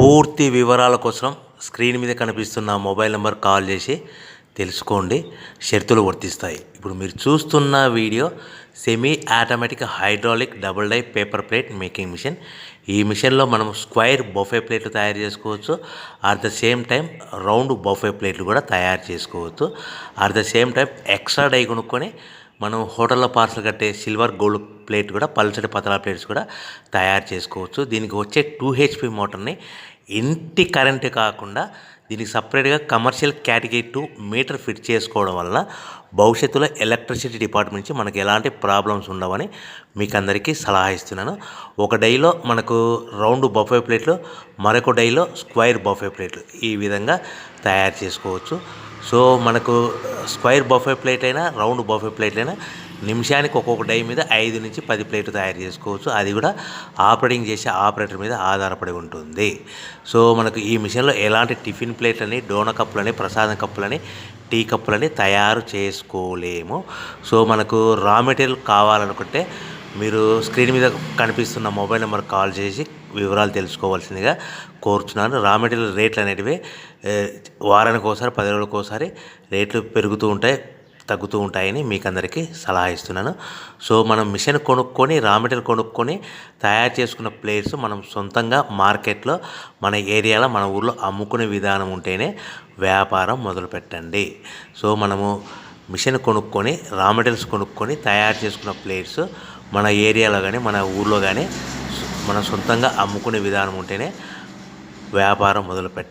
పూర్తి వివరాల కోసం స్క్రీన్ మీద కనిపిస్తున్న మొబైల్ నెంబర్ కాల్ చేసి తెలుసుకోండి. షరతులు వర్తిస్తాయి. ఇప్పుడు మీరు చూస్తున్న video semi automatic hydraulic double die paper plate making machine. ఈ మిషన్లో మనం స్క్వైర్ బఫే ప్లేట్లు తయారు చేసుకోవచ్చు. At the same time round buffet ప్లేట్లు కూడా తయారు చేసుకోవచ్చు. At the same time extra die కొనుక్కొని మనం హోటల్లో పార్సల్ కట్టే సిల్వర్ గోల్డ్ ప్లేట్ కూడా పల్చటి పతలా ప్లేట్స్ కూడా తయారు చేసుకోవచ్చు. దీనికి వచ్చే 2 HP మోటార్ని ఇంటి కరెంటు కాకుండా దీనికి సపరేట్గా కమర్షియల్ కేటగిరీ 2 మీటర్ ఫిట్ చేసుకోవడం వల్ల భవిష్యత్తులో ఎలక్ట్రిసిటీ డిపార్ట్మెంట్ నుంచి మనకు ఎలాంటి ప్రాబ్లమ్స్ ఉండవని మీకు అందరికీ సలహా ఇస్తున్నాను. ఒక డైలో మనకు రౌండ్ బఫే ప్లేట్లు, మరొక డైలో స్క్వైర్ బఫే ప్లేట్లు ఈ విధంగా తయారు చేసుకోవచ్చు. సో మనకు స్క్వైర్ బఫే ప్లేట్ అయినా రౌండ్ బఫే ప్లేట్ అయినా నిమిషానికి ఒక్కొక్క డై మీద 5 నుంచి 10 ప్లేట్లు తయారు చేసుకోవచ్చు. అది కూడా ఆపరేటింగ్ చేసే ఆపరేటర్ మీద ఆధారపడి ఉంటుంది. సో మనకు ఈ మిషన్లో ఎలాంటి టిఫిన్ ప్లేట్లని, డోనా కప్పులని, ప్రసాదం కప్పులని, టీ కప్పులని తయారు చేసుకోలేము. సో మనకు రా మెటీరియల్ కావాలనుకుంటే మీరు స్క్రీన్ మీద కనిపిస్తున్న మొబైల్ నెంబర్ కాల్ చేసి వివరాలు తెలుసుకోవాల్సిందిగా కోరుచున్నాను. రా మెటీరియల్ రేట్లు అనేటివి వారానికి ఒకసారి, 10 రోజులకు ఒకసారి రేట్లు పెరుగుతూ ఉంటాయి, తగ్గుతూ ఉంటాయని మీకు అందరికీ సలహా ఇస్తున్నాను. సో మనం మిషన్ కొనుక్కొని, రా మెటీరియల్ కొనుక్కొని తయారు చేసుకున్న ప్లేట్స్ మనం సొంతంగా మార్కెట్లో మన ఏరియాలో, మన ఊర్లో అమ్ముకునే విధానం ఉంటేనే వ్యాపారం మొదలుపెట్టండి. సో మనము మిషన్ కొనుక్కొని, రా మెటీరియల్స్ కొనుక్కొని తయారు చేసుకున్న ప్లేట్స్ మన ఏరియాలో కానీ, మన ఊర్లో కానీ మనం సొంతంగా అమ్ముకునే విధానం ఉంటేనే వ్యాపారం మొదలుపెట్టాలి.